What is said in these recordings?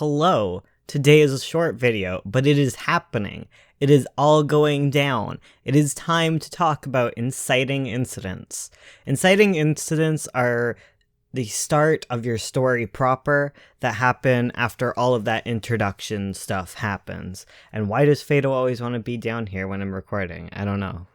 Hello, today is a short video, but it is happening. It is all going down. It is time to talk about inciting incidents. Inciting incidents are the start of your story proper that happen after all of that introduction stuff happens. And why does Fado always want to be down here when I'm recording? I don't know.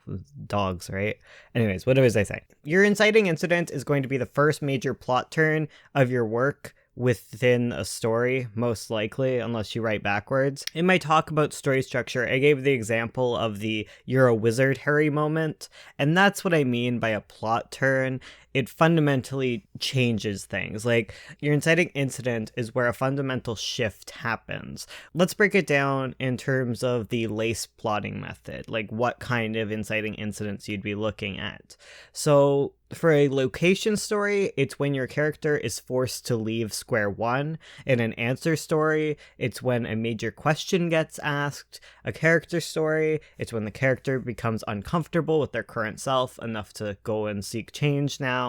Dogs, right? Anyways, what was I saying? Your inciting incident is going to be the first major plot turn of your work within a story, most likely, unless you write backwards. In my talk about story structure, I gave the example of the "you're a wizard, Harry" moment, and that's what I mean by a plot turn. It fundamentally changes things. Like, your inciting incident is where a fundamental shift happens. Let's break it down in terms of the lace plotting method, like what kind of inciting incidents you'd be looking at. So, for a location story, it's when your character is forced to leave square one. In an answer story, it's when a major question gets asked. A character story, it's when the character becomes uncomfortable with their current self enough to go and seek change now.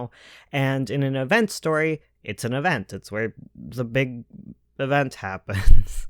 And in an event story, it's an event. It's where the big event happens.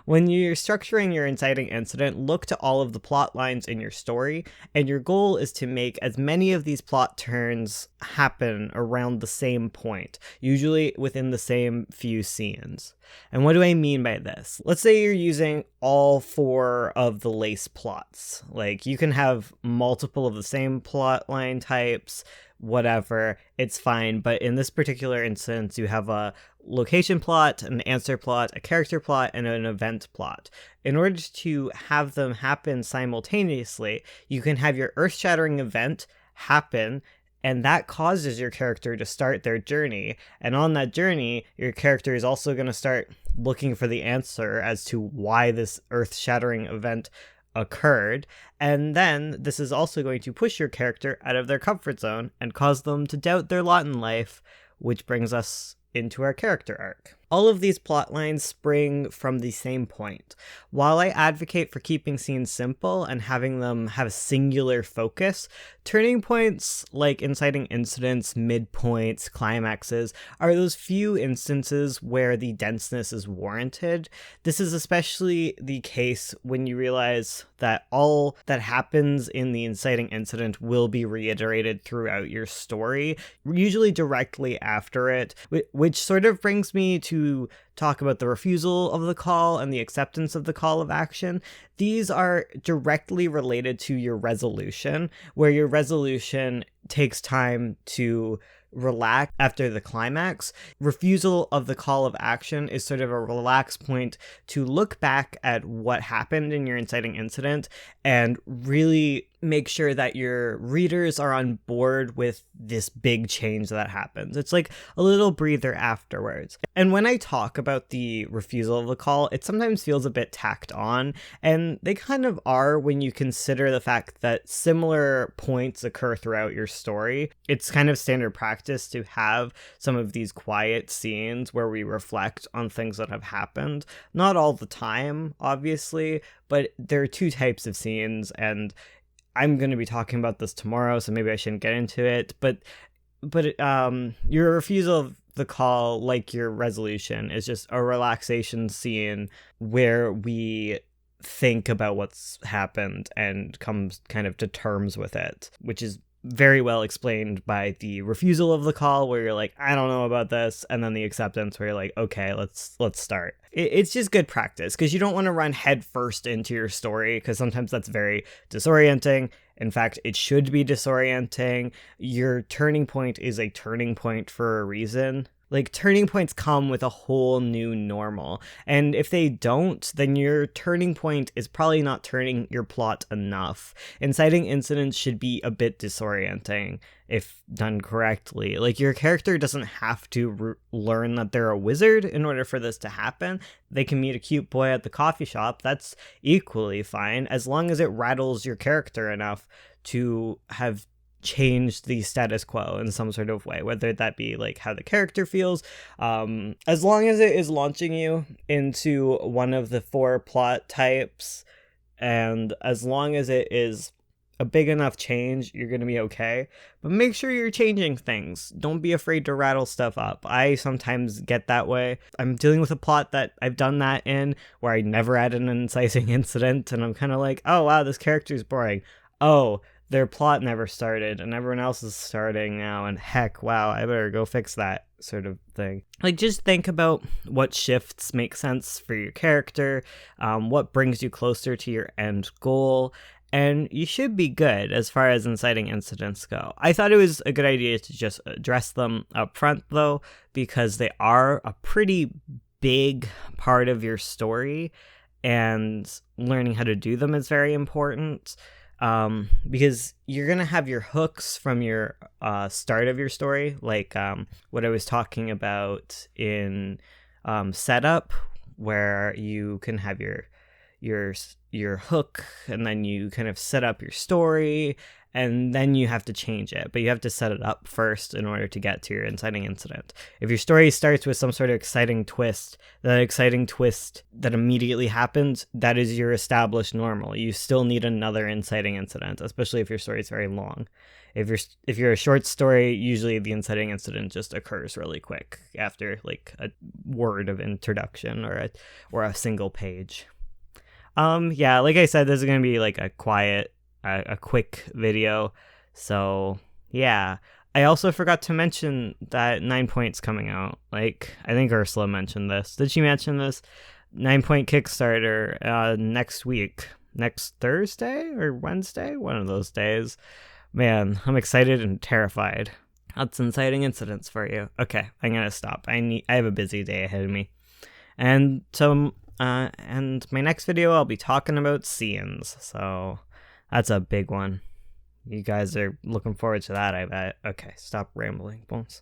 When you're structuring your inciting incident, look to all of the plot lines in your story, and your goal is to make as many of these plot turns happen around the same point, usually within the same few scenes. And what do I mean by this? Let's say you're using all 4 of the lace plots. Like, you can have multiple of the same plot line types, whatever, it's fine. But in this particular instance, you have a location plot, an answer plot, a character plot, and an event plot. In order to have them happen simultaneously, you can have your earth-shattering event happen, and that causes your character to start their journey. And on that journey, your character is also going to start looking for the answer as to why this earth-shattering event occurred. And then this is also going to push your character out of their comfort zone and cause them to doubt their lot in life, which brings us into our character arc. All of these plot lines spring from the same point. While I advocate for keeping scenes simple and having them have a singular focus, turning points like inciting incidents, midpoints, climaxes are those few instances where the denseness is warranted. This is especially the case when you realize that all that happens in the inciting incident will be reiterated throughout your story, usually directly after it, which sort of brings me to talk about the refusal of the call and the acceptance of the call of action. These are directly related to your resolution, where your resolution takes time to relax after the climax. Refusal of the call of action is sort of a relaxed point to look back at what happened in your inciting incident and really make sure that your readers are on board with this big change that happens. It's like a little breather afterwards. And when I talk about the refusal of the call, it sometimes feels a bit tacked on, and they kind of are when you consider the fact that similar points occur throughout your story. It's kind of standard practice to have some of these quiet scenes where we reflect on things that have happened. Not all the time, obviously, but there are 2 types of scenes, and I'm going to be talking about this tomorrow, so maybe I shouldn't get into it, but your refusal of the call, like your resolution, is just a relaxation scene where we think about what's happened and come kind of to terms with it, which is very well explained by the refusal of the call, where you're like, I don't know about this, and then the acceptance where you're like, okay, let's start. It's just good practice, because you don't want to run head first into your story, because sometimes that's very disorienting. In fact, it should be disorienting. Your turning point is a turning point for a reason. Like, turning points come with a whole new normal, and if they don't, then your turning point is probably not turning your plot enough. Inciting incidents should be a bit disorienting if done correctly. Like, your character doesn't have to learn that they're a wizard in order for this to happen. They can meet a cute boy at the coffee shop. That's equally fine, as long as it rattles your character enough to have change the status quo in some sort of way, whether that be like how the character feels, as long as it is launching you into one of the 4 plot types, and as long as it is a big enough change, you're going to be okay. But make sure you're changing things. Don't be afraid to rattle stuff up. I sometimes get that way. I'm dealing with a plot that I've done that in, where I never added an inciting incident, and I'm kind of like, oh wow, this character's boring. Oh, their plot never started, and everyone else is starting now, and heck, wow, I better go fix that, sort of thing. Like, just think about what shifts make sense for your character, what brings you closer to your end goal, and you should be good as far as inciting incidents go. I thought it was a good idea to just address them up front, though, because they are a pretty big part of your story, and learning how to do them is very important. Because you're gonna have your hooks from your start of your story, like what I was talking about in setup, where you can have your hook, and then you kind of set up your story, and then you have to change it, but you have to set it up first in order to get to your inciting incident. If your story starts with some sort of exciting twist, that exciting twist that immediately happens, that is your established normal. You still need another inciting incident, especially if your story is very long. If you're a short story, usually the inciting incident just occurs really quick after like a word of introduction or a single page. Yeah, like I said, this is gonna be like a quick video, so yeah. I also forgot to mention that 9 Point's coming out. Like, I think Ursula mentioned this. Did she mention this? 9 Point Kickstarter next week, next Thursday or Wednesday, one of those days. Man, I'm excited and terrified. That's inciting incidents for you. Okay, I'm gonna stop. I have a busy day ahead of me, and so and my next video I'll be talking about scenes. So that's a big one. You guys are looking forward to that, I bet. Okay, stop rambling, Bones.